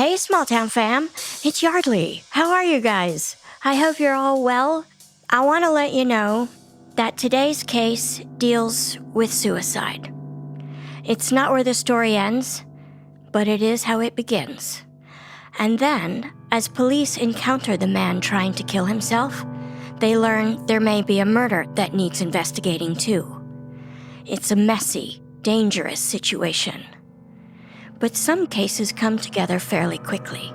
Hey, small town fam. It's Yardley. How are you guys? I hope you're all well. I want to let you know that today's case deals with suicide. It's not where the story ends, but it is how it begins. And then, as police encounter the man trying to kill himself, they learn there may be a murder that needs investigating too. It's a messy, dangerous situation. But some cases come together fairly quickly.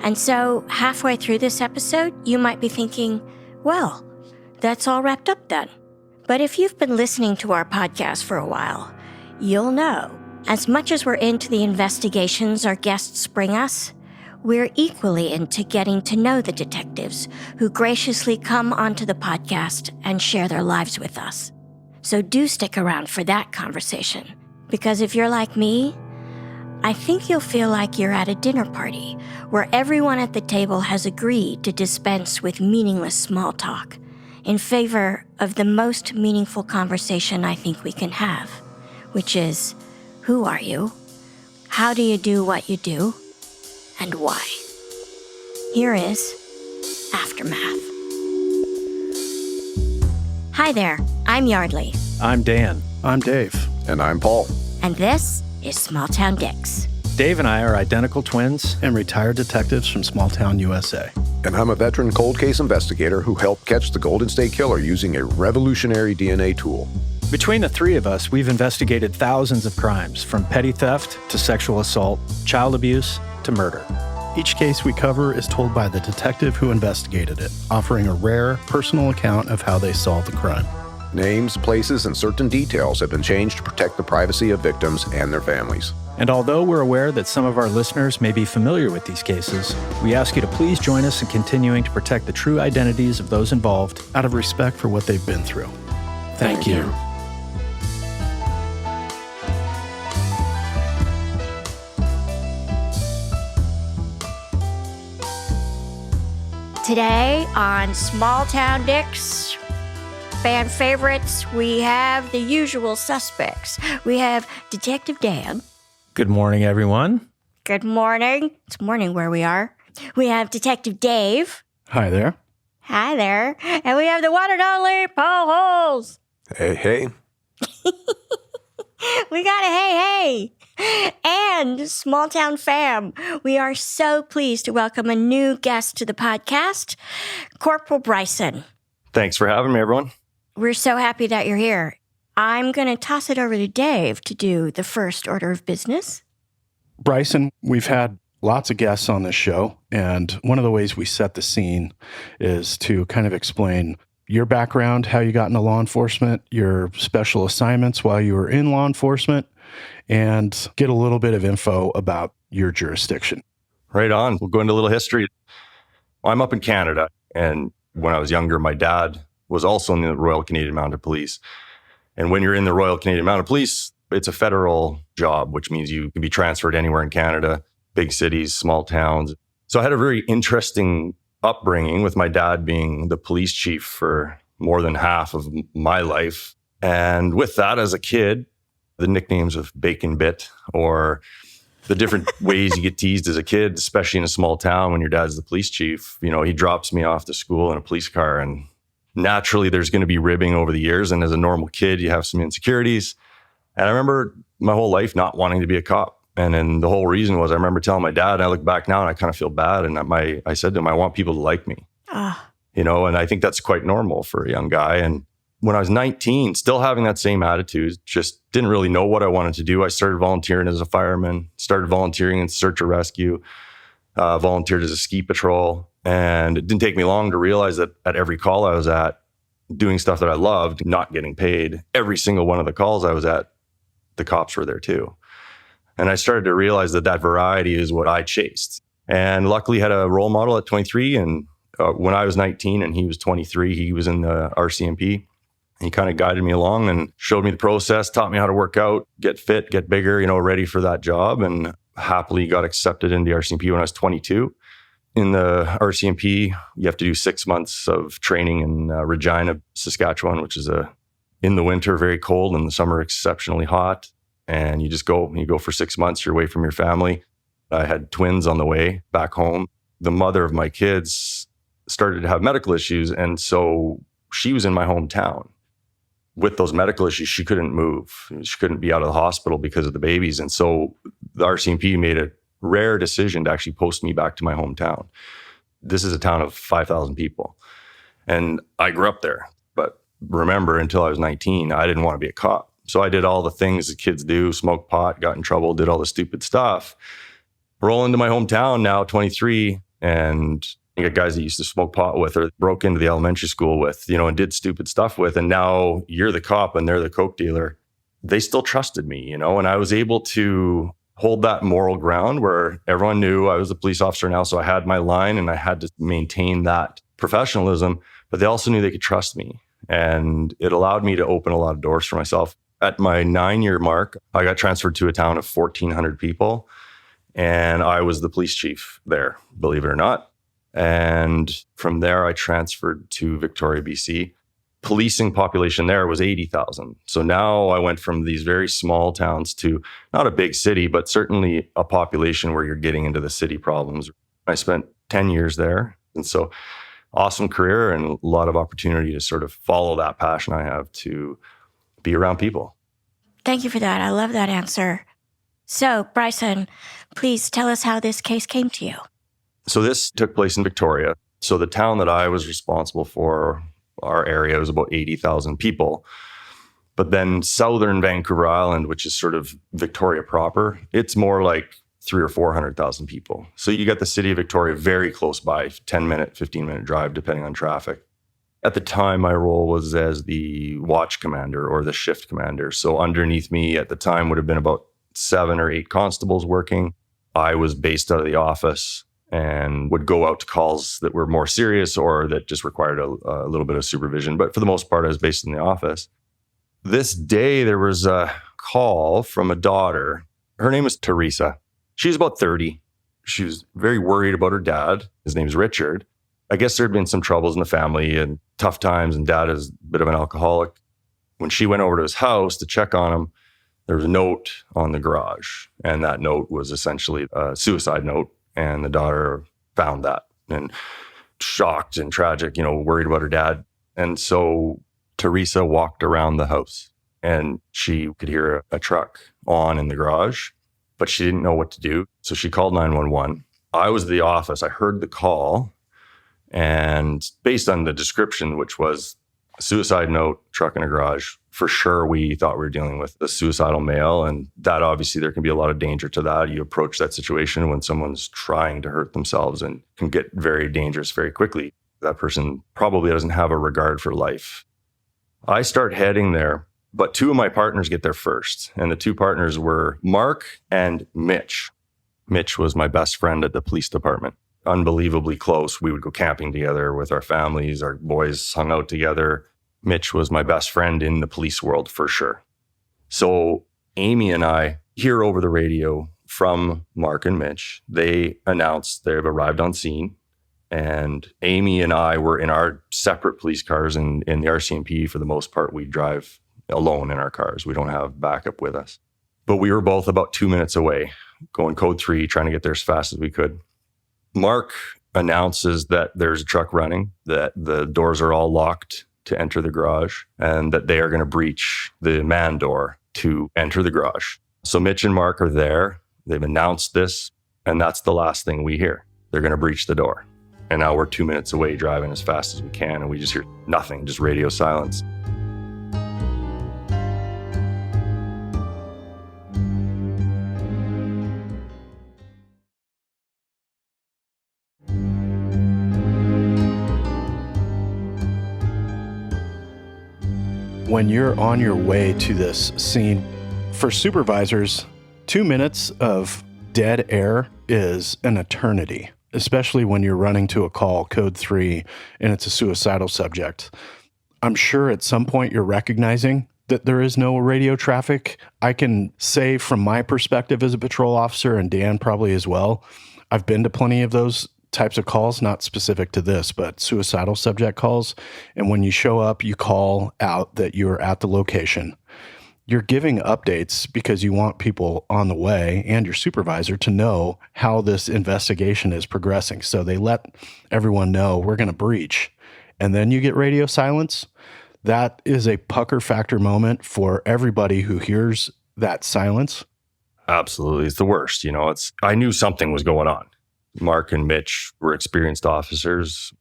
And so, halfway through this episode, you might be thinking, well, that's all wrapped up then. But if you've been listening to our podcast for a while, you'll know, as much as we're into the investigations our guests bring us, we're equally into getting to know the detectives who graciously come onto the podcast and share their lives with us. So do stick around for that conversation, because if you're like me, I think you'll feel like you're at a dinner party where everyone at the table has agreed to dispense with meaningless small talk in favor of the most meaningful conversation I think we can have, which is, who are you? How do you do what you do? And why? Here is Aftermath. Hi there, I'm Yardley. I'm Dan. I'm Dave. And I'm Paul. And this is Small Town Dicks. Dave and I are identical twins And retired detectives from small town USA. And I'm a veteran cold case investigator who helped catch the Golden State Killer using a revolutionary DNA tool. Between the three of us, we've investigated thousands of crimes, from petty theft to sexual assault, child abuse to murder. Each case we cover is told by the detective who investigated it, offering a rare, personal account of how they solved the crime. Names, places, and certain details have been changed to protect the privacy of victims and their families. And although we're aware that some of our listeners may be familiar with these cases, we ask you to please join us in continuing to protect the true identities of those involved Out of respect for what they've been through. Thank you. Today on Small Town Dicks, fan favorites, we have the usual suspects. We have Detective Dan. Good morning, everyone. Good morning. It's morning where we are. We have Detective Dave. Hi there. Hi there. And we have the one and only Paul Holes. Hey. We got a hey. And Small Town Fam, we are so pleased to welcome a new guest to the podcast, Corporal Bryson. Thanks for having me, everyone. We're so happy that you're here. I'm going to toss it over to Dave to do the first order of business. Bryson, we've had lots of guests on this show, and one of the ways we set the scene is to kind of explain your background, how you got into law enforcement, your special assignments while you were in law enforcement, and get a little bit of info about your jurisdiction. Right on. We'll go into a little history. I'm up in Canada, and when I was younger, my dad was also in the Royal Canadian Mounted Police. And when you're in the Royal Canadian Mounted Police, it's a federal job, which means you can be transferred anywhere in Canada, big cities, small towns. So I had a very interesting upbringing, with my dad being the police chief for more than half of my life. And with that, as a kid, the nicknames of Bacon Bit, or the different ways you get teased as a kid, especially in a small town when your dad's the police chief. You know, he drops me off to school in a police car, and naturally there's going to be ribbing over the years. And as a normal kid, you have some insecurities. And I remember my whole life not wanting to be a cop. And then the whole reason was, I remember telling my dad, and I look back now and I kind of feel bad. And I said to him, I want people to like me. You know, and I think that's quite normal for a young guy. And when I was 19, still having that same attitude, just didn't really know what I wanted to do. I started volunteering as a fireman, started volunteering in search and rescue, volunteered as a ski patrol. And it didn't take me long to realize that at every call I was at, doing stuff that I loved, not getting paid, every single one of the calls I was at, the cops were there too. And I started to realize that that variety is what I chased. And luckily had a role model at 23. And when I was 19 and he was 23, he was in the RCMP. He kind of guided me along and showed me the process, taught me how to work out, get fit, get bigger, you know, ready for that job. And happily got accepted into the RCMP when I was 22. In the RCMP, you have to do 6 months of training in Regina, Saskatchewan, which is in the winter, very cold, in the summer, exceptionally hot. And you just go for 6 months, you're away from your family. I had twins on the way back home. The mother of my kids started to have medical issues. And so she was in my hometown. With those medical issues, she couldn't move. She couldn't be out of the hospital because of the babies. And so the RCMP made a rare decision to actually post me back to my hometown. This is a town of 5,000 people. And I grew up there. But remember, until I was 19, I didn't want to be a cop. So I did all the things that kids do, smoked pot, got in trouble, did all the stupid stuff. Roll into my hometown now, 23, and you got guys that used to smoke pot with or broke into the elementary school with, and did stupid stuff with. And now you're the cop and they're the coke dealer. They still trusted me, and I was able to hold that moral ground where everyone knew I was a police officer now. So I had my line and I had to maintain that professionalism, but they also knew they could trust me. And it allowed me to open a lot of doors for myself. At my 9-year mark, I got transferred to a town of 1,400 people. And I was the police chief there, believe it or not. And from there, I transferred to Victoria, BC. Policing population there was 80,000. So now I went from these very small towns to not a big city, but certainly a population where you're getting into the city problems. I spent 10 years there. And so awesome career and a lot of opportunity to sort of follow that passion I have to be around people. Thank you for that. I love that answer. So, Bryson, please tell us how this case came to you. So this took place in Victoria. So the town that I was responsible for, our area, was about 80,000 people. But then southern Vancouver Island, which is sort of Victoria proper, it's more like 300,000 or 400,000 people. So you got the city of Victoria very close by, 10-minute, 15-minute drive, depending on traffic. At the time, my role was as the watch commander or the shift commander. So underneath me at the time would have been about 7 or 8 constables working. I was based out of the office and would go out to calls that were more serious or that just required a little bit of supervision. But for the most part, I was based in the office. This day, there was a call from a daughter. Her name was Teresa. She was about 30. She was very worried about her dad. His name's Richard. I guess there had been some troubles in the family and tough times, and dad is a bit of an alcoholic. When she went over to his house to check on him, there was a note on the garage, and that note was essentially a suicide note. And the daughter found that and shocked and tragic, worried about her dad. And so Teresa walked around the house and she could hear a truck on in the garage, but she didn't know what to do. So she called 911. I was at the office. I heard the call. And based on the description, which was a suicide note, truck in a garage, for sure we thought we were dealing with a suicidal male. And that obviously there can be a lot of danger to that. You approach that situation when someone's trying to hurt themselves and can get very dangerous very quickly. That person probably doesn't have a regard for life. I start heading there, but 2 of my partners get there first. And the 2 partners were Mark and Mitch. Mitch was my best friend at the police department. Unbelievably close. We would go camping together with our families. Our boys hung out together. Mitch was my best friend in the police world for sure. So Amy and I hear over the radio from Mark and Mitch. They announced they've arrived on scene. And Amy and I were in our separate police cars. And in the RCMP, for the most part, we drive alone in our cars. We don't have backup with us. But we were both about 2 minutes away, going code 3, trying to get there as fast as we could. Mark announces that there's a truck running, that the doors are all locked to enter the garage, and that they are going to breach the man door to enter the garage. So Mitch and Mark are there. They've announced this, and that's the last thing we hear. They're going to breach the door. And now we're 2 minutes away driving as fast as we can, and we just hear nothing, just radio silence. When you're on your way to this scene, for supervisors, 2 minutes of dead air is an eternity, especially when you're running to a call, code 3, and it's a suicidal subject. I'm sure at some point you're recognizing that there is no radio traffic. I can say from my perspective as a patrol officer, and Dan probably as well, I've been to plenty of those types of calls, not specific to this, but suicidal subject calls. And when you show up, you call out that you're at the location. You're giving updates because you want people on the way and your supervisor to know how this investigation is progressing. So they let everyone know we're going to breach. And then you get radio silence. That is a pucker factor moment for everybody who hears that silence. Absolutely. It's the worst. I knew something was going on. Mark and Mitch were experienced officers.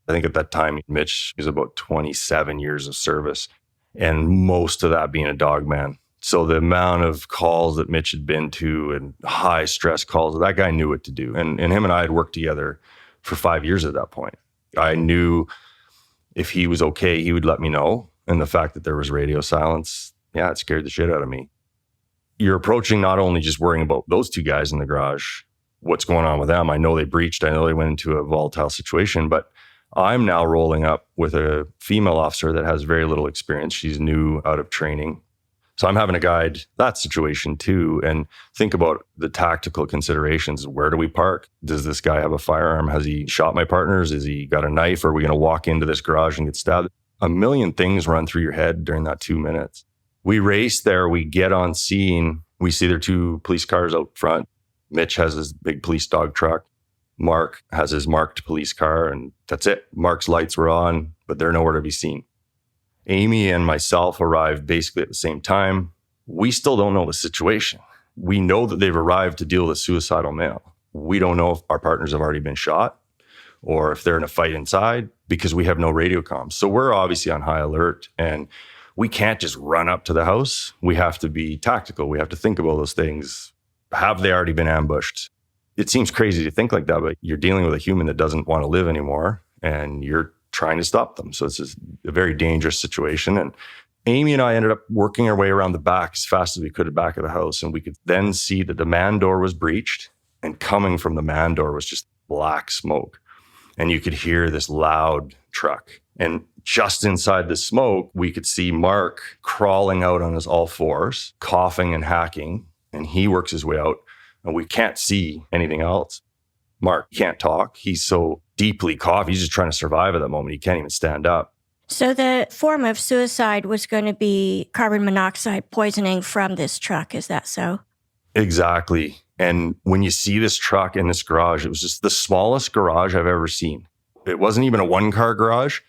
I think at that time, Mitch was about 27 years of service, and most of that being a dog man. So the amount of calls that Mitch had been to and high stress calls, that guy knew what to do. And him and I had worked together for 5 years at that point. I knew if he was okay, he would let me know. And the fact that there was radio silence, it scared the shit out of me. You're approaching not only just worrying about those two guys in the garage, what's going on with them. I know they breached. I know they went into a volatile situation, but I'm now rolling up with a female officer that has very little experience. She's new out of training. So I'm having to guide that situation too and think about the tactical considerations. Where do we park? Does this guy have a firearm? Has he shot my partners? Has he got a knife? Are we going to walk into this garage and get stabbed? A million things run through your head during that 2 minutes. We race there. We get on scene. We see their 2 police cars out front. Mitch has his big police dog truck. Mark has his marked police car, and that's it. Mark's lights were on, but they're nowhere to be seen. Amy and myself arrived basically at the same time. We still don't know the situation. We know that they've arrived to deal with a suicidal male. We don't know if our partners have already been shot or if they're in a fight inside because we have no radio comms. So we're obviously on high alert, and we can't just run up to the house. We have to be tactical. We have to think about those things. Have they already been ambushed? It seems crazy to think like that, but you're dealing with a human that doesn't want to live anymore, and you're trying to stop them. So it's just a very dangerous situation. And Amy and I ended up working our way around the back as fast as we could at the back of the house. And we could then see that the man door was breached, and coming from the man door was just black smoke. And you could hear this loud truck. And just inside the smoke, we could see Mark crawling out on his all fours, coughing and hacking. And he works his way out, and we can't see anything else. Mark can't talk. He's so deeply coughing. He's just trying to survive at that moment. He can't even stand up. So the form of suicide was going to be carbon monoxide poisoning from this truck. Is that so? Exactly. And when you see this truck in this garage, it was just the smallest garage I've ever seen. It wasn't even a 1-car garage.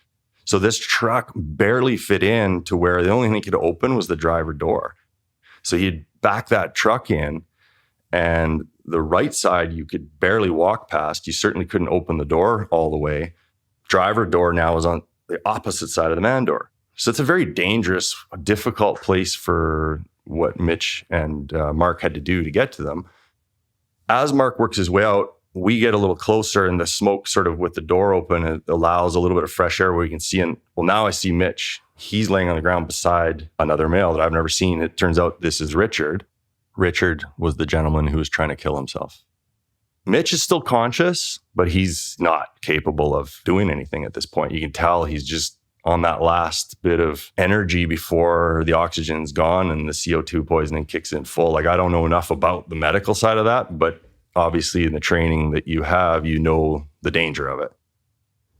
So this truck barely fit in to where the only thing he could open was the driver door. So he'd back that truck in, and the right side you could barely walk past. You certainly couldn't open the door all the way. Driver door now is on the opposite side of the man door. So it's a very dangerous, difficult place for what Mitch and Mark had to do to get to them. As Mark works his way out, we get a little closer, and the smoke sort of with the door open, it allows a little bit of fresh air where we can see. And well, now I see Mitch. He's laying on the ground beside another male that I've never seen. It turns out this is Richard. Richard was the gentleman who was trying to kill himself. Mitch is still conscious, but he's not capable of doing anything at this point. You can tell he's just on that last bit of energy before the oxygen's gone and the CO2 poisoning kicks in full. Like, I don't know enough about the medical side of that, but obviously in the training that you have, you know the danger of it.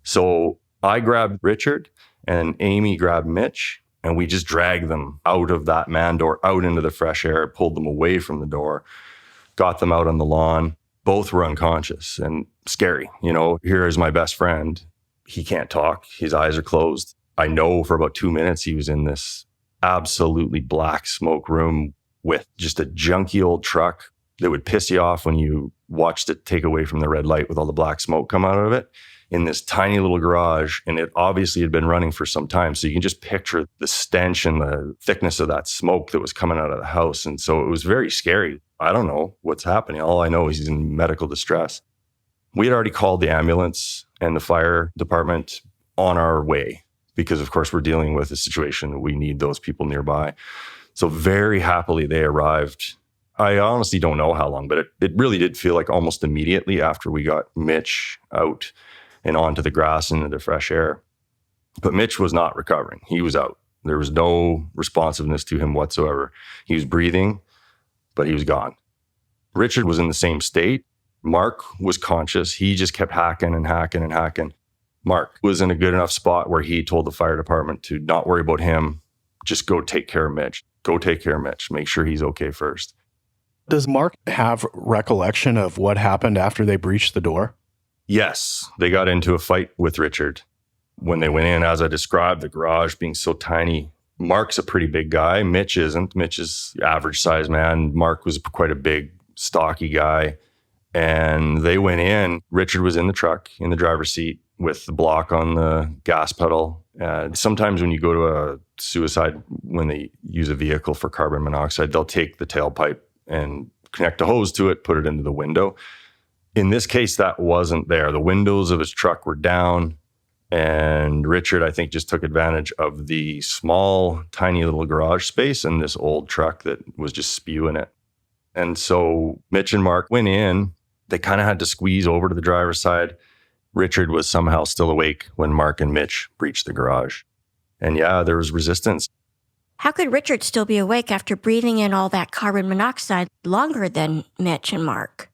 So I grabbed Richard and Amy grabbed Mitch, and we just dragged them out of that man door, out into the fresh air, pulled them away from the door, got them out on the lawn. Both were unconscious and scary. Here is my best friend. He can't talk. His eyes are closed. I know for about 2 minutes he was in this absolutely black smoke room with just a junky old truck that would piss you off when you watched it take away from the red light with all the black smoke come out of it, in this tiny little garage. And it obviously had been running for some time. So you can just picture the stench and the thickness of that smoke that was coming out of the house. And so it was very scary. I don't know what's happening. All I know is he's in medical distress. We had already called the ambulance and the fire department on our way because, of course, we're dealing with a situation. We need those people nearby. So very happily they arrived. I honestly don't know how long, but it really did feel like almost immediately after we got Mitch out and onto the grass and into the fresh air. But Mitch was not recovering. He was out. There was no responsiveness to him whatsoever. He was breathing, but he was gone. Richard was in the same state. Mark was conscious. He just kept hacking and hacking and hacking. Mark was in a good enough spot where he told the fire department to not worry about him, just go take care of Mitch. go take care of Mitch. Make sure he's okay first. Does Mark have recollection of what happened after they breached the door? Yes, they got into a fight with Richard. When they went in, as I described, the garage being so tiny, Mark's a pretty big guy. Mitch isn't. Mitch is average size man. Mark was quite a big, stocky guy. And they went in. Richard was in the truck, in the driver's seat, with the block on the gas pedal. Sometimes when you go to a suicide, when they use a vehicle for carbon monoxide, they'll take the tailpipe and connect a hose to it, put it into the window. In this case, that wasn't there. The windows of his truck were down. And Richard, I think, just took advantage of the small, tiny little garage space and this old truck that was just spewing it. And so Mitch and Mark went in. They kind of had to squeeze over to the driver's side. Richard was somehow still awake when Mark and Mitch breached the garage. And yeah, there was resistance. How could Richard still be awake after breathing in all that carbon monoxide longer than Mitch and Mark?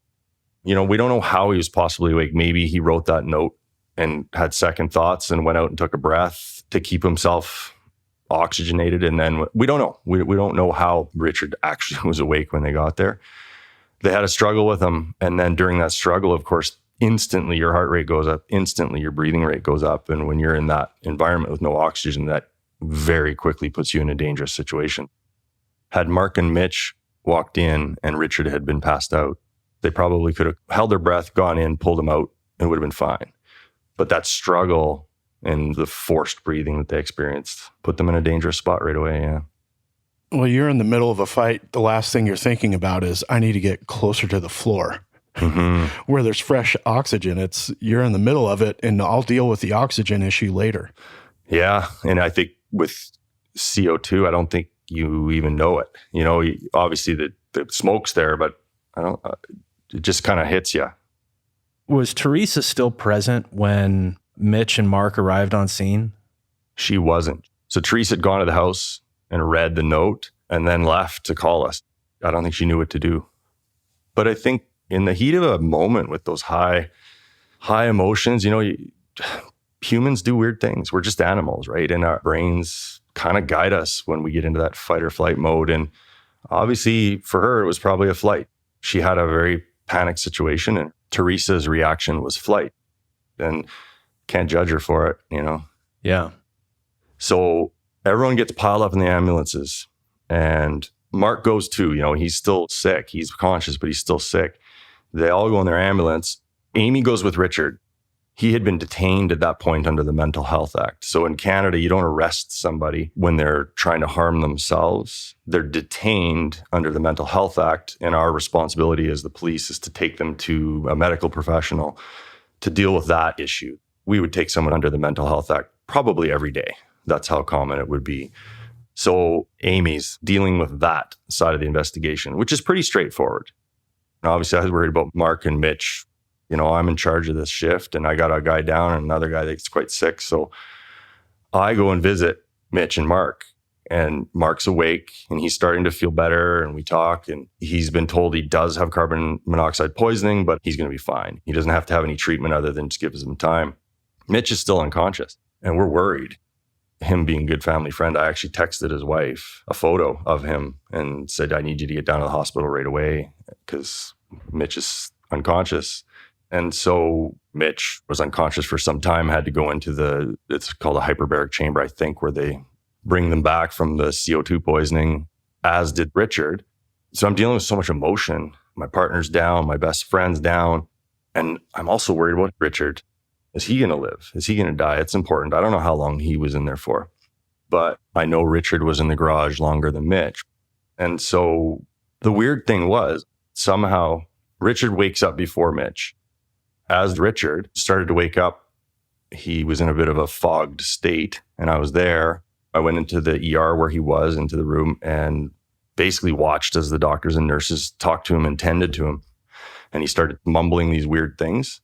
We don't know how he was possibly awake. Maybe he wrote that note and had second thoughts and went out and took a breath to keep himself oxygenated. And then we don't know. We don't know how Richard actually was awake when they got there. They had a struggle with him. And then during that struggle, of course, instantly your heart rate goes up. Instantly your breathing rate goes up. And when you're in that environment with no oxygen, that very quickly puts you in a dangerous situation. Had Mark and Mitch walked in and Richard had been passed out, they probably could have held their breath, gone in, pulled him out, and would have been fine. But that struggle and the forced breathing that they experienced put them in a dangerous spot right away, yeah. Well, you're in the middle of a fight. The last thing you're thinking about is, I need to get closer to the floor. Mm-hmm. Where there's fresh oxygen. You're in the middle of it, and I'll deal with the oxygen issue later. Yeah, and I think with CO2, I don't think you even know it. Obviously the smoke's there, but it just kind of hits you. Was Teresa still present when Mitch and Mark arrived on scene? She wasn't. So Teresa had gone to the house and read the note and then left to call us. I don't think she knew what to do. But I think in the heat of a moment with those high emotions, humans do weird things. We're just animals, right? And our brains kind of guide us when we get into that fight or flight mode. And obviously for her, it was probably a flight. She had a very panicked situation, and Teresa's reaction was flight. And can't judge her for it, Yeah. So everyone gets piled up in the ambulances, and Mark goes too. He's still sick. He's conscious, but he's still sick. They all go in their ambulance. Amy goes with Richard. He had been detained at that point under the Mental Health Act. So in Canada, you don't arrest somebody when they're trying to harm themselves. They're detained under the Mental Health Act, and our responsibility as the police is to take them to a medical professional to deal with that issue. We would take someone under the Mental Health Act probably every day. That's how common it would be. So Amy's dealing with that side of the investigation, which is pretty straightforward. And obviously, I was worried about Mark and Mitch. I'm in charge of this shift, and I got a guy down and another guy that's quite sick. So I go and visit Mitch and Mark, and Mark's awake and he's starting to feel better. And we talk, and he's been told he does have carbon monoxide poisoning, but he's going to be fine. He doesn't have to have any treatment other than just give him time. Mitch is still unconscious, and we're worried. Him being a good family friend, I actually texted his wife a photo of him and said, I need you to get down to the hospital right away because Mitch is unconscious. And so Mitch was unconscious for some time, had to go into it's called a hyperbaric chamber, I think, where they bring them back from the CO2 poisoning, as did Richard. So I'm dealing with so much emotion. My partner's down, my best friend's down. And I'm also worried about Richard. Is he going to live? Is he going to die? It's important. I don't know how long he was in there for, but I know Richard was in the garage longer than Mitch. And so the weird thing was, somehow Richard wakes up before Mitch. As Richard started to wake up, he was in a bit of a fogged state, and I was there. I went into the ER where he was, into the room, and basically watched as the doctors and nurses talked to him and tended to him. And he started mumbling these weird things.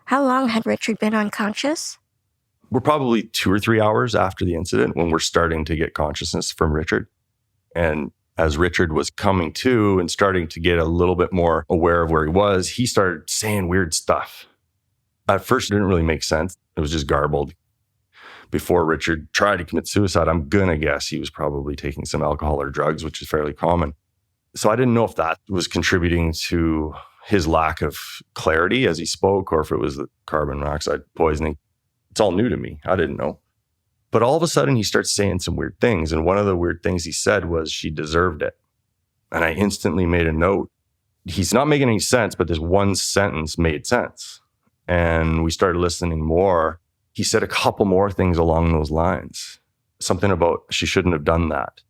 How long had Richard been unconscious? We're probably 2 or 3 hours after the incident when we're starting to get consciousness from Richard. And as Richard was coming to and starting to get a little bit more aware of where he was, he started saying weird stuff. At first, it didn't really make sense. It was just garbled. before Richard tried to commit suicide, I'm going to guess he was probably taking some alcohol or drugs, which is fairly common. So I didn't know if that was contributing to his lack of clarity as he spoke, or if it was the carbon monoxide poisoning. It's all new to me. I didn't know. But all of a sudden, he starts saying some weird things. And one of the weird things he said was, she deserved it. And I instantly made a note. He's not making any sense, but this one sentence made sense. And we started listening more. He said a couple more things along those lines. Something about, she shouldn't have done that.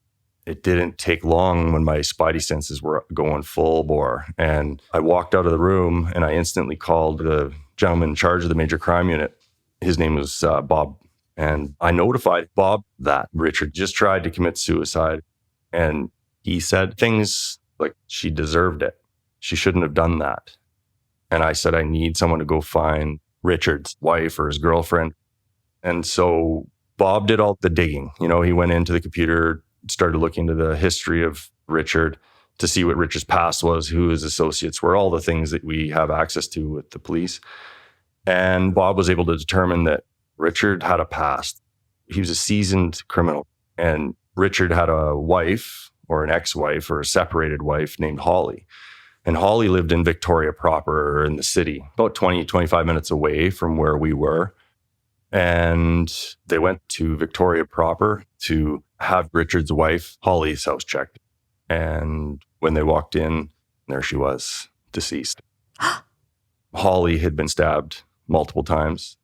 It didn't take long when my spidey senses were going full bore. And I walked out of the room and I instantly called the gentleman in charge of the major crime unit. His name was Bob. And I notified Bob that Richard just tried to commit suicide. And he said things like, she deserved it. She shouldn't have done that. And I said, I need someone to go find Richard's wife or his girlfriend. And so Bob did all the digging. You know, he went into the computer, started looking into the history of Richard to see what Richard's past was, who his associates were, all the things that we have access to with the police. And Bob was able to determine that Richard had a past. He was a seasoned criminal. And Richard had a wife or an ex-wife or a separated wife named Holly. And Holly lived in Victoria proper in the city, about 20, 25 minutes away from where we were. And they went to Victoria proper to have Richard's wife, Holly's house checked. And when they walked in, there she was, deceased. Holly had been stabbed multiple times.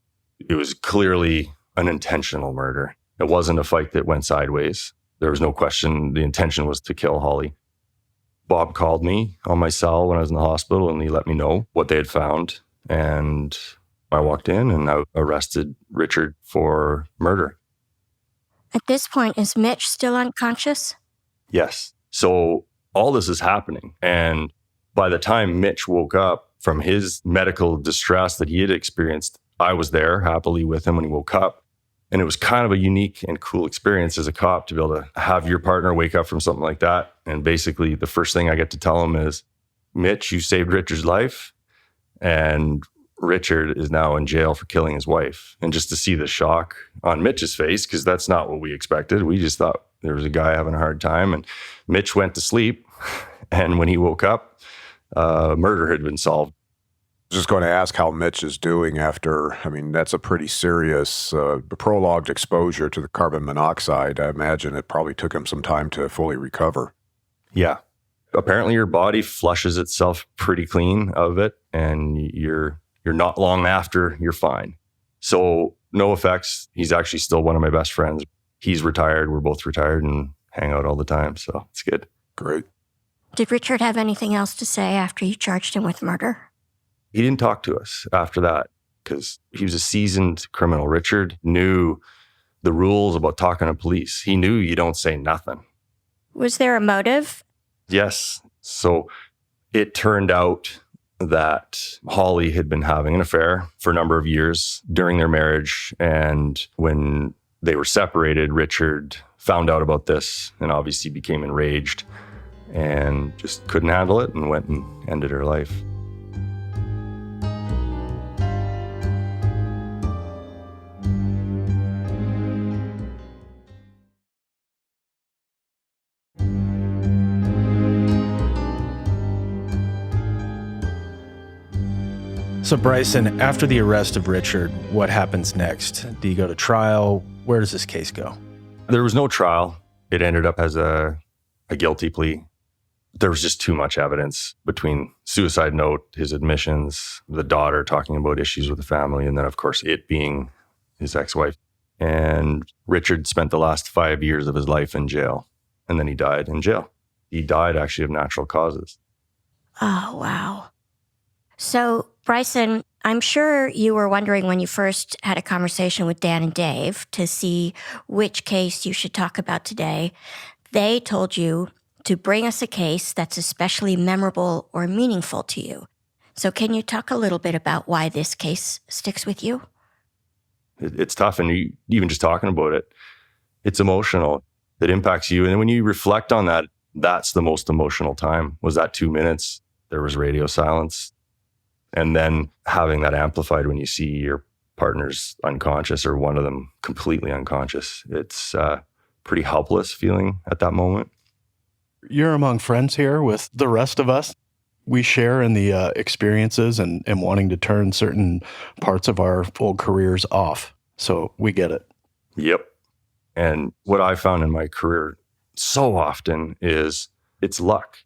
It was clearly an intentional murder. It wasn't a fight that went sideways. There was no question the intention was to kill Holly. Bob called me on my cell when I was in the hospital and he let me know what they had found. And I walked in and I arrested Richard for murder. At this point, is Mitch still unconscious? Yes. So all this is happening. And by the time Mitch woke up from his medical distress that he had experienced, I was there happily with him when he woke up. And it was kind of a unique and cool experience as a cop to be able to have your partner wake up from something like that. And basically the first thing I get to tell him is, Mitch, you saved Richard's life. And Richard is now in jail for killing his wife. And just to see the shock on Mitch's face, because that's not what we expected. We just thought there was a guy having a hard time. And Mitch went to sleep. And when he woke up, murder had been solved. Just going to ask how Mitch is doing after, I mean, that's a pretty serious prolonged exposure to the carbon monoxide. I imagine it probably took him some time to fully recover. Yeah. Apparently your body flushes itself pretty clean of it and you're not long after, you're fine. So no effects. He's actually still one of my best friends. He's retired. We're both retired and hang out all the time. So it's good. Great. Did Richard have anything else to say after you charged him with murder? He didn't talk to us after that because he was a seasoned criminal. Richard knew the rules about talking to police. He knew you don't say nothing. Was there a motive? Yes. So it turned out that Holly had been having an affair for a number of years during their marriage. And when they were separated, Richard found out about this and obviously became enraged and just couldn't handle it and went and ended her life. So Bryson, after the arrest of Richard, what happens next? Do you go to trial? Where does this case go? There was no trial. It ended up as a guilty plea. There was just too much evidence between suicide note, his admissions, the daughter talking about issues with the family, and then, of course, it being his ex-wife. And Richard spent the last 5 years of his life in jail, and then he died in jail. He died actually of natural causes. Oh, wow. So, Bryson, I'm sure you were wondering when you first had a conversation with Dan and Dave to see which case you should talk about today. They told you to bring us a case that's especially memorable or meaningful to you. So can you talk a little bit about why this case sticks with you? It's tough, and even just talking about it, it's emotional. It impacts you. And when you reflect on that, that's the most emotional time, was that 2 minutes. There was radio silence. And then having that amplified when you see your partner's unconscious or one of them completely unconscious. It's pretty helpless feeling at that moment. You're among friends here with the rest of us. We share in the experiences and wanting to turn certain parts of our old careers off. So we get it. Yep. And what I found in my career so often is it's luck.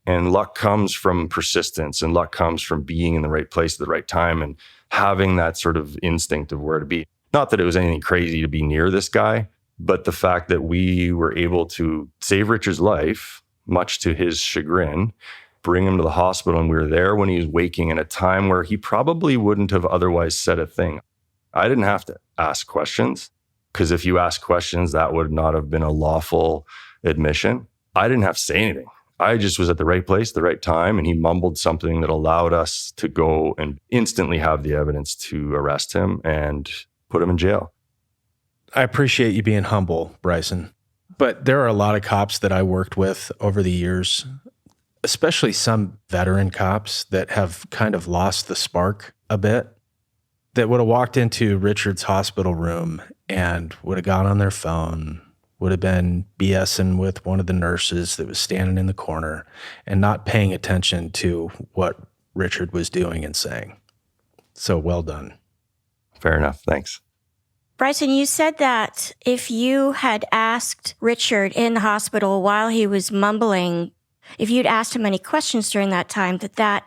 And luck comes from persistence, and luck comes from being in the right place at the right time and having that sort of instinct of where to be. Not that it was anything crazy to be near this guy, but the fact that we were able to save Richard's life, much to his chagrin, bring him to the hospital, and we were there when he was waking in a time where he probably wouldn't have otherwise said a thing. I didn't have to ask questions, because if you ask questions, that would not have been a lawful admission. I didn't have to say anything. I just was at the right place, the right time, and he mumbled something that allowed us to go and instantly have the evidence to arrest him and put him in jail. I appreciate you being humble, Bryson. But there are a lot of cops that I worked with over the years, especially some veteran cops that have kind of lost the spark a bit, that would have walked into Richard's hospital room and would have gone on their phone, would have been BSing with one of the nurses that was standing in the corner and not paying attention to what Richard was doing and saying. So well done. Fair enough. Thanks. Bryson, you said that if you had asked Richard in the hospital while he was mumbling, if you'd asked him any questions during that time, that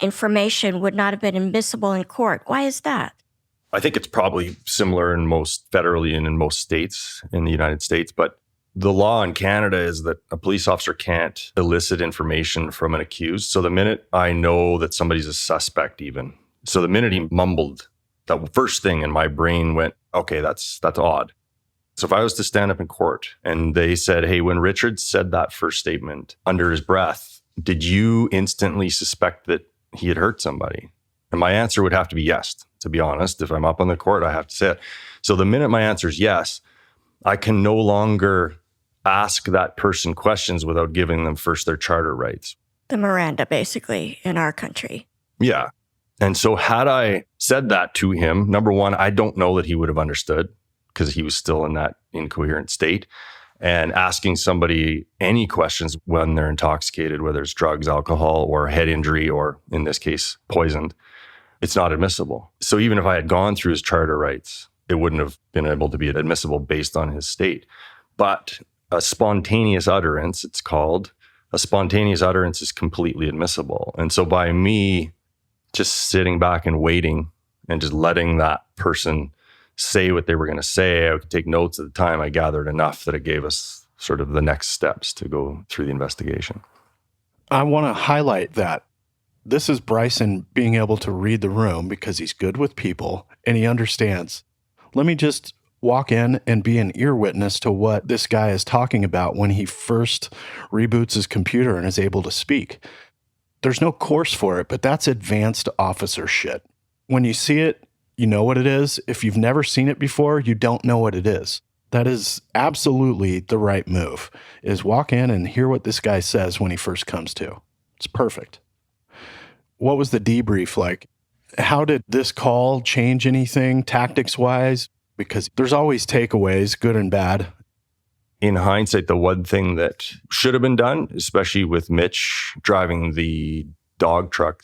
information would not have been admissible in court. Why is that? I think it's probably similar in most federally and in most states in the United States, but the law in Canada is that a police officer can't elicit information from an accused. So the minute I know that somebody's a suspect even, so the minute he mumbled, that first thing in my brain went, okay, that's odd. So if I was to stand up in court and they said, hey, when Richard said that first statement under his breath, did you instantly suspect that he had hurt somebody? And my answer would have to be yes. To be honest, if I'm up on the court, I have to say it. So the minute my answer is yes, I can no longer ask that person questions without giving them first their charter rights. The Miranda, basically, in our country. Yeah. And so had I said that to him, number one, I don't know that he would have understood because he was still in that incoherent state. And asking somebody any questions when they're intoxicated, whether it's drugs, alcohol, or head injury, or in this case, poisoned, it's not admissible. So even if I had gone through his charter rights, it wouldn't have been able to be admissible based on his state. But a spontaneous utterance, it's called, a spontaneous utterance is completely admissible. And so by me just sitting back and waiting and just letting that person say what they were going to say, I could take notes at the time, I gathered enough that it gave us sort of the next steps to go through the investigation. I want to highlight that this is Bryson being able to read the room because he's good with people and he understands. Let me just walk in and be an ear witness to what this guy is talking about when he first reboots his computer and is able to speak. There's no course for it, but that's advanced officer shit. When you see it, you know what it is. If you've never seen it before, you don't know what it is. That is absolutely the right move, is walk in and hear what this guy says when he first comes to. It's perfect. What was the debrief like? How did this call change anything tactics-wise? Because there's always takeaways, good and bad. In hindsight, the one thing that should have been done, especially with Mitch driving the dog truck.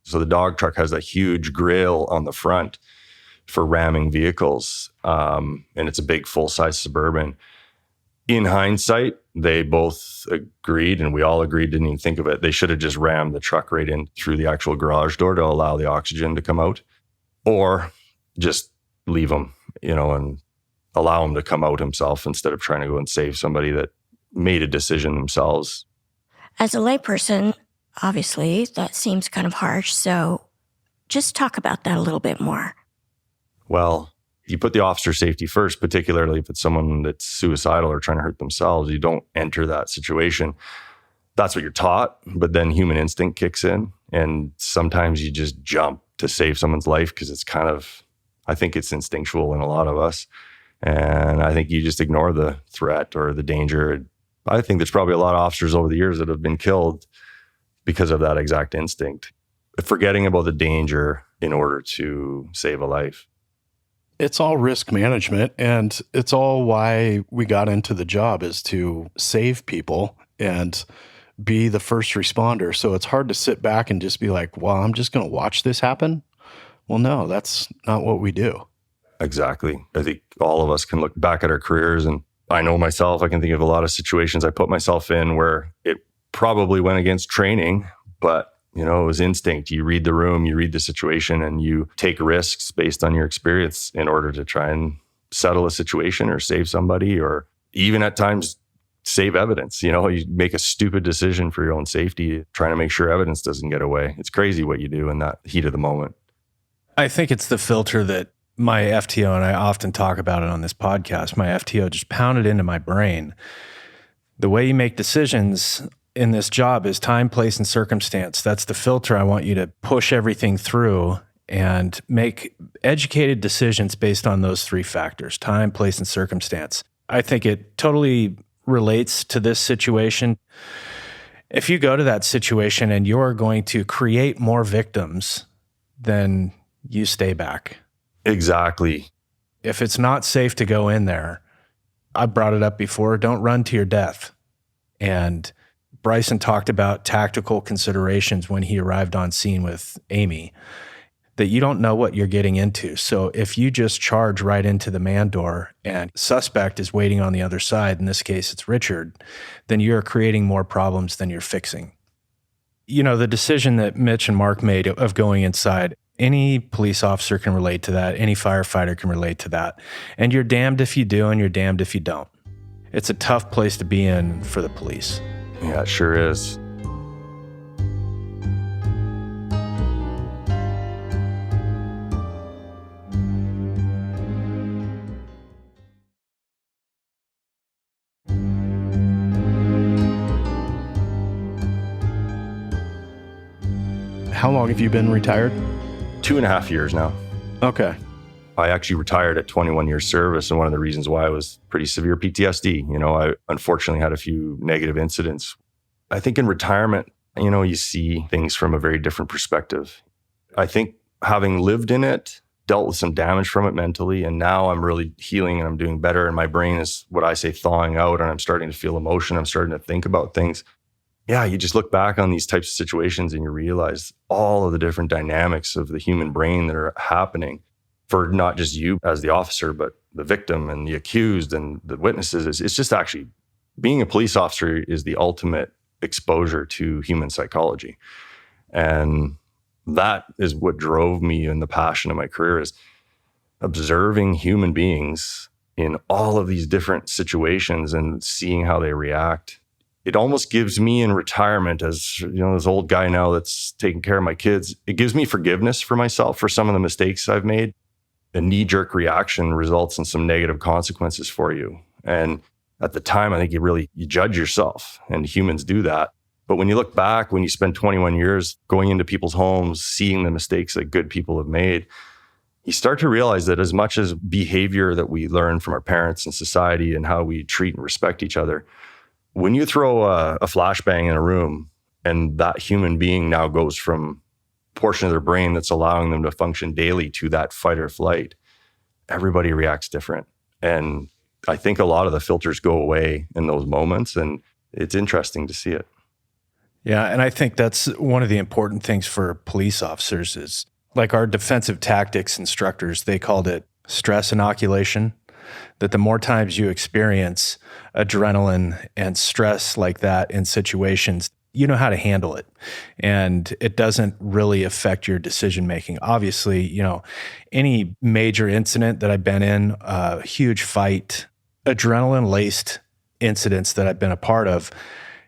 So the dog truck has a huge grill on the front for ramming vehicles. And it's a big full-size Suburban. In hindsight, they both agreed, and we all agreed, didn't even think of it. They should have just rammed the truck right in through the actual garage door to allow the oxygen to come out, or just leave him, and allow him to come out himself instead of trying to go and save somebody that made a decision themselves. As a layperson, obviously, that seems kind of harsh. So just talk about that a little bit more. Well, you put the officer safety first, particularly if it's someone that's suicidal or trying to hurt themselves. You don't enter that situation. That's what you're taught, but then human instinct kicks in, and sometimes you just jump to save someone's life because it's I think it's instinctual in a lot of us. And I think you just ignore the threat or the danger. I think there's probably a lot of officers over the years that have been killed because of that exact instinct, forgetting about the danger in order to save a life. It's all risk management, and it's all why we got into the job, is to save people and be the first responder. So it's hard to sit back and just be like, well, I'm just going to watch this happen. Well, no, that's not what we do. Exactly. I think all of us can look back at our careers, and I know myself, I can think of a lot of situations I put myself in where it probably went against training, but it was instinct. You read the room, you read the situation, and you take risks based on your experience in order to try and settle a situation or save somebody, or even at times save evidence. You make a stupid decision for your own safety, trying to make sure evidence doesn't get away. It's crazy what you do in that heat of the moment. I think it's the filter that my FTO, and I often talk about it on this podcast, my FTO just pounded into my brain. The way you make decisions in this job is time, place, and circumstance. That's the filter I want you to push everything through and make educated decisions based on those three factors: time, place, and circumstance. I think it totally relates to this situation. If you go to that situation and you're going to create more victims, then you stay back. Exactly. If it's not safe to go in there, I brought it up before, don't run to your death. And Bryson talked about tactical considerations when he arrived on scene with Amy, that you don't know what you're getting into. So if you just charge right into the man door and suspect is waiting on the other side, in this case it's Richard, then you're creating more problems than you're fixing. The decision that Mitch and Mark made of going inside, any police officer can relate to that. Any firefighter can relate to that. And you're damned if you do and you're damned if you don't. It's a tough place to be in for the police. Yeah, it sure is. How long have you been retired? 2.5 years now. Okay. I actually retired at 21 years service, and one of the reasons why was pretty severe PTSD. I unfortunately had a few negative incidents. I think in retirement, you see things from a very different perspective. I think having lived in it, dealt with some damage from it mentally, and now I'm really healing and I'm doing better, and my brain is, what I say, thawing out, and I'm starting to feel emotion. I'm starting to think about things. Yeah, you just look back on these types of situations and you realize all of the different dynamics of the human brain that are happening for not just you as the officer, but the victim and the accused and the witnesses. It's just actually, being a police officer is the ultimate exposure to human psychology. And that is what drove me, and the passion of my career is observing human beings in all of these different situations and seeing how they react. It almost gives me, in retirement, as this old guy now that's taking care of my kids, it gives me forgiveness for myself for some of the mistakes I've made. A knee-jerk reaction results in some negative consequences for you. And at the time, I think you judge yourself, and humans do that. But when you look back, when you spend 21 years going into people's homes, seeing the mistakes that good people have made, you start to realize that as much as behavior that we learn from our parents and society and how we treat and respect each other, when you throw a flashbang in a room and that human being now goes from a portion of their brain that's allowing them to function daily to that fight or flight, everybody reacts different. And I think a lot of the filters go away in those moments, and it's interesting to see it. Yeah, and I think that's one of the important things for police officers is, like our defensive tactics instructors, they called it stress inoculation, that the more times you experience adrenaline and stress like that in situations, you know how to handle it. And it doesn't really affect your decision making. Obviously, any major incident that I've been in, a huge fight, adrenaline-laced incidents that I've been a part of,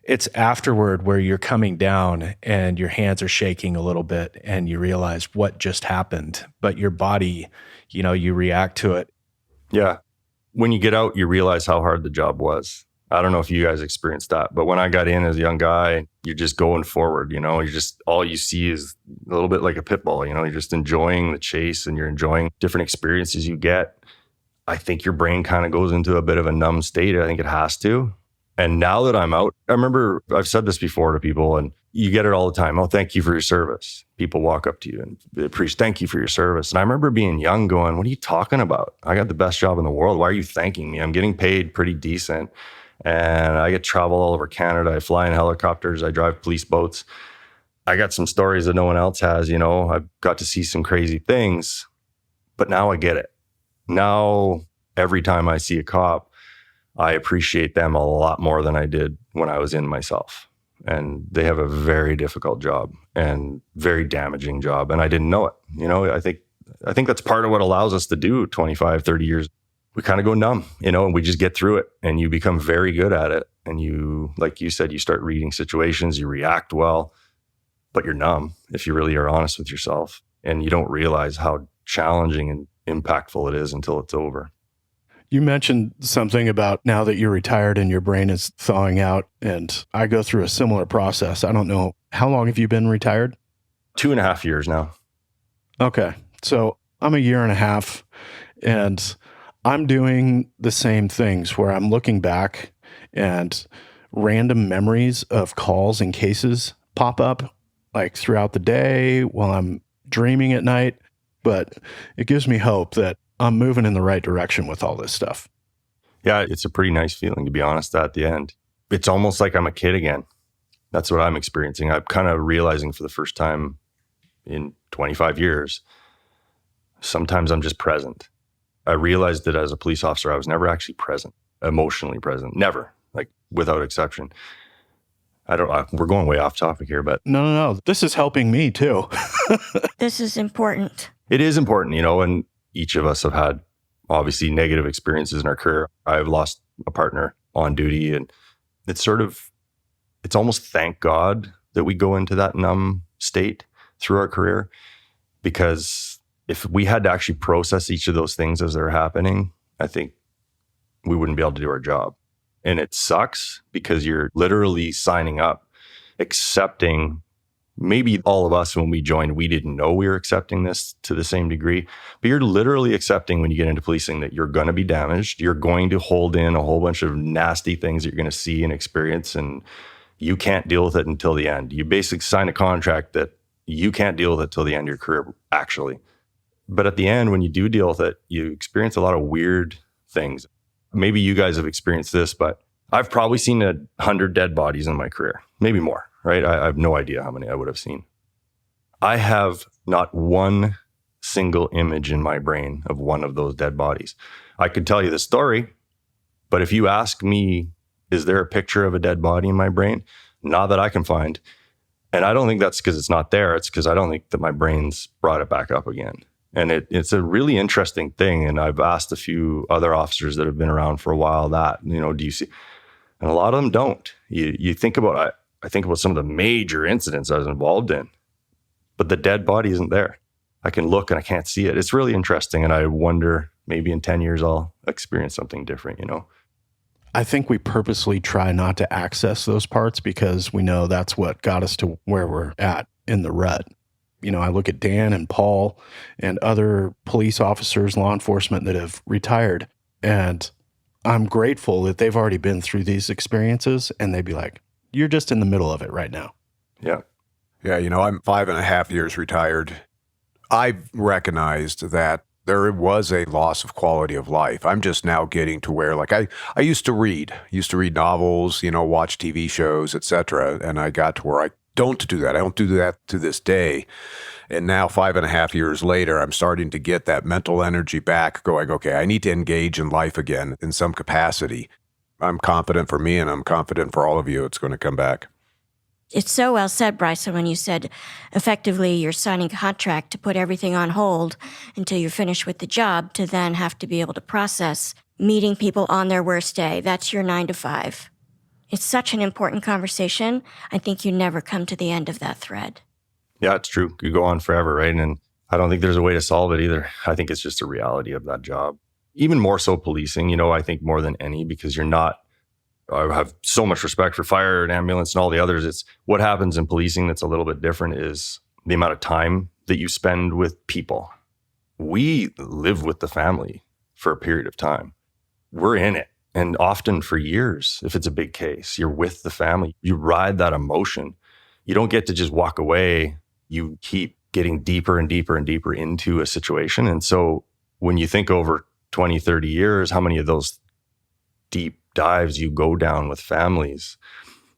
it's afterward where you're coming down and your hands are shaking a little bit and you realize what just happened, but your body, you react to it. Yeah. When you get out, you realize how hard the job was. I don't know if you guys experienced that, but when I got in as a young guy, you're just going forward, all you see is a little bit like a pit bull, you're just enjoying the chase and you're enjoying different experiences you get. I think your brain kind of goes into a bit of a numb state. I think it has to. And now that I'm out, I remember I've said this before to people, and you get it all the time. Oh, thank you for your service. People walk up to you and preach, thank you for your service. And I remember being young going, what are you talking about? I got the best job in the world. Why are you thanking me? I'm getting paid pretty decent. And I get to travel all over Canada. I fly in helicopters. I drive police boats. I got some stories that no one else has, you know. I've got to see some crazy things, but now I get it. Now, every time I see a cop, I appreciate them a lot more than I did when I was in myself. And they have a very difficult job and very damaging job. And I didn't know it. You know, I think that's part of what allows us to do 25, 30 years. We kind of go numb, you know, and we just get through it, and you become very good at it. And you, like you said, you start reading situations, you react well, but you're numb if you really are honest with yourself. And you don't realize how challenging and impactful it is until it's over. You mentioned something about now that you're retired and your brain is thawing out, and I go through a similar process. I don't know, how long have you been retired? 2.5 years now. Okay. So I'm a year and a half, and I'm doing the same things where I'm looking back and random memories of calls and cases pop up like throughout the day while I'm dreaming at night. But it gives me hope that I'm moving in the right direction with all this stuff. Yeah, it's a pretty nice feeling, to be honest, at the end. It's almost like I'm a kid again. That's what I'm experiencing. I'm kind of realizing for the first time in 25 years, sometimes I'm just present. I realized that as a police officer, I was never actually present, emotionally present. Never, like without exception. We're going way off topic here, but No. This is helping me too. This is important. it is important, you know, and each of us have had obviously negative experiences in our career. I've lost a partner on duty, and it's almost thank God that we go into that numb state through our career, because if we had to actually process each of those things as they're happening, I think we wouldn't be able to do our job. And it sucks because you're literally signing up, accepting. Maybe all of us, when we joined, we didn't know we were accepting this to the same degree, but you're literally accepting when you get into policing that you're going to be damaged. You're going to hold in a whole bunch of nasty things that you're going to see and experience, and you can't deal with it until the end. You basically sign a contract that you can't deal with it till the end of your career, actually. But at the end, when you do deal with it, you experience a lot of weird things. Maybe you guys have experienced this, but I've probably seen 100 dead bodies in my career, maybe more, right? I have no idea how many I would have seen. I have not one single image in my brain of one of those dead bodies. I could tell you the story, but if you ask me, is there a picture of a dead body in my brain? Not that I can find. And I don't think that's because it's not there. It's because I don't think that my brain's brought it back up again. And it's a really interesting thing. And I've asked a few other officers that have been around for a while that, you know, do you see? And a lot of them don't. You think about, I think about some of the major incidents I was involved in, but the dead body isn't there. I can look and I can't see it. It's really interesting. And I wonder, maybe in 10 years, I'll experience something different, you know? I think we purposely try not to access those parts because we know that's what got us to where we're at in the rut. You know, I look at Dan and Paul and other police officers, law enforcement that have retired, and I'm grateful that they've already been through these experiences, and they'd be like, you're just in the middle of it right now. Yeah. Yeah, you know, I'm 5.5 years retired. I've recognized that there was a loss of quality of life. I'm just now getting to where, like, I used to read novels, you know, watch TV shows, etc. And I got to where I don't do that. I don't do that to this day. And now 5.5 years later, I'm starting to get that mental energy back going, okay, I need to engage in life again in some capacity. I'm confident for me and I'm confident for all of you it's going to come back. It's so well said, Bryson, when you said effectively you're signing a contract to put everything on hold until you're finished with the job to then have to be able to process meeting people on their worst day. That's your 9 to 5. It's such an important conversation. I think you never come to the end of that thread. Yeah, it's true. You go on forever, right? And I don't think there's a way to solve it either. I think it's just a reality of that job. Even more so policing, you know, I think more than any, because I have so much respect for fire and ambulance and all the others. It's what happens in policing that's a little bit different is the amount of time that you spend with people. We live with the family for a period of time. We're in it. And often for years, if it's a big case, you're with the family, you ride that emotion. You don't get to just walk away. You keep getting deeper and deeper and deeper into a situation. And so when you think over 20, 30 years, how many of those deep dives you go down with families,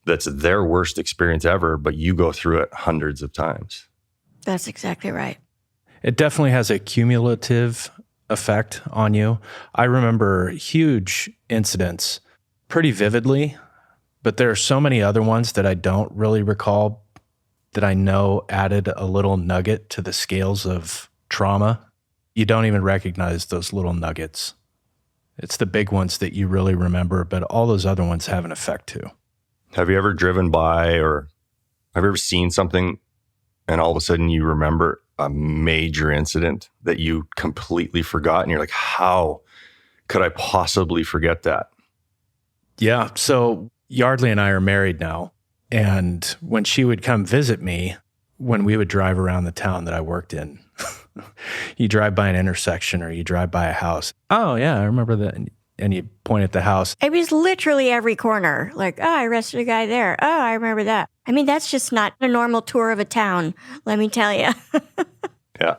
that's their worst experience ever, but you go through it hundreds of times. That's exactly right. It definitely has a cumulative effect on you. I remember huge incidents pretty vividly, but there are so many other ones that I don't really recall that I know added a little nugget to the scales of trauma. You don't even recognize those little nuggets. It's the big ones that you really remember, but all those other ones have an effect too. Have you ever driven by or have you ever seen something and all of a sudden you remember a major incident that you completely forgot and you're like, how could I possibly forget that? Yeah. So Yardley and I are married now. And when she would come visit me, when we would drive around the town that I worked in, you drive by an intersection or you drive by a house. Oh, yeah, I remember that. And you point at the house. It was literally every corner. Like, oh, I arrested a guy there. Oh, I remember that. I mean, that's just not a normal tour of a town, let me tell you. Yeah.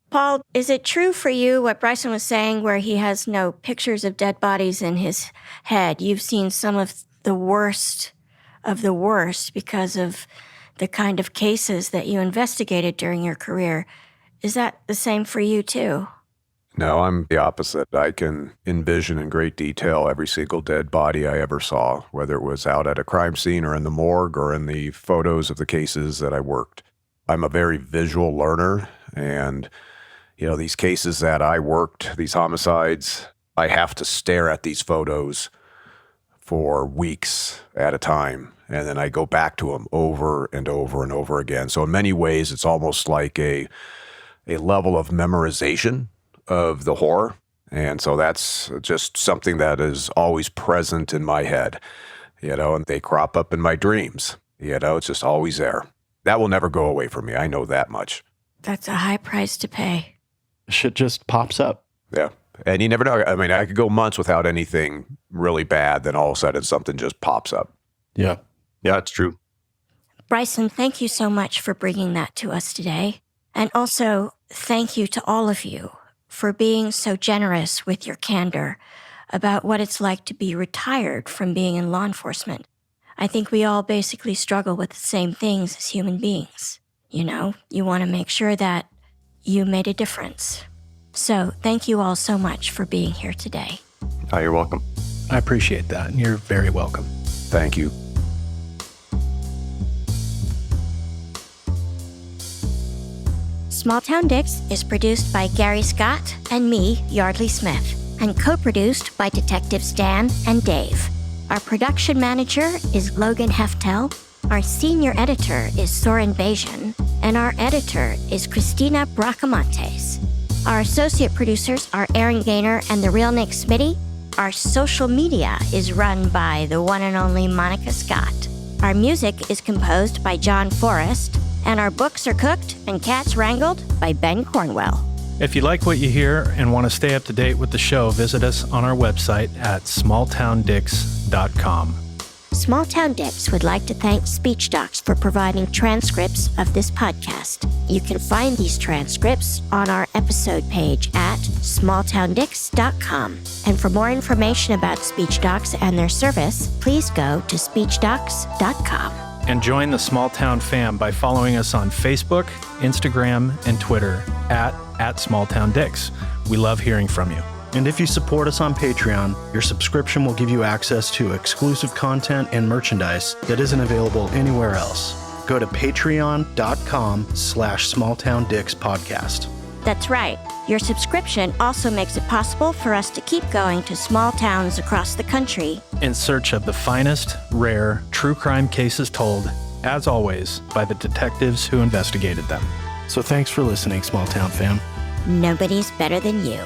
Paul, is it true for you what Bryson was saying where he has no pictures of dead bodies in his head? You've seen some of the worst because of the kind of cases that you investigated during your career. Is that the same for you too? No, I'm the opposite. I can envision in great detail every single dead body I ever saw, whether it was out at a crime scene or in the morgue or in the photos of the cases that I worked. I'm a very visual learner, and these cases that I worked, these homicides, I have to stare at these photos for weeks at a time, and then I go back to them over and over and over again. So in many ways, it's almost like a level of memorization of the horror. And so that's just something that is always present in my head, and they crop up in my dreams. It's just always there. That will never go away from me. I know that much. That's a high price to pay. Shit just pops up. Yeah. And you never know. I mean, I could go months without anything really bad, then all of a sudden something just pops up. Yeah. Yeah, it's true. Bryson, thank you so much for bringing that to us today. And also, thank you to all of you for being so generous with your candor about what it's like to be retired from being in law enforcement. I think we all basically struggle with the same things as human beings. You want to make sure that you made a difference. So thank you all so much for being here today. Oh, you're welcome. I appreciate that. And you're very welcome. Thank you. Small Town Dicks is produced by Gary Scott and me, Yardley Smith, and co-produced by Detectives Dan and Dave. Our production manager is Logan Heftel, our senior editor is Soren Bajan, and our editor is Christina Bracamontes. Our associate producers are Aaron Gaynor and the real Nick Smitty. Our social media is run by the one and only Monica Scott. Our music is composed by John Forrest, and our books are cooked and cats wrangled by Ben Cornwell. If you like what you hear and want to stay up to date with the show, visit us on our website at smalltowndicks.com. Small Town Dicks would like to thank Speech Docs for providing transcripts of this podcast. You can find these transcripts on our episode page at smalltowndicks.com. And for more information about Speech Docs and their service, please go to speechdocs.com. And join the Small Town fam by following us on Facebook, Instagram, and Twitter at SmallTownDicks. We love hearing from you. And if you support us on Patreon, your subscription will give you access to exclusive content and merchandise that isn't available anywhere else. Go to patreon.com/smalltowndickspodcast. That's right. Your subscription also makes it possible for us to keep going to small towns across the country in search of the finest, rare, true crime cases told, as always, by the detectives who investigated them. So thanks for listening, Small Town fam. Nobody's better than you.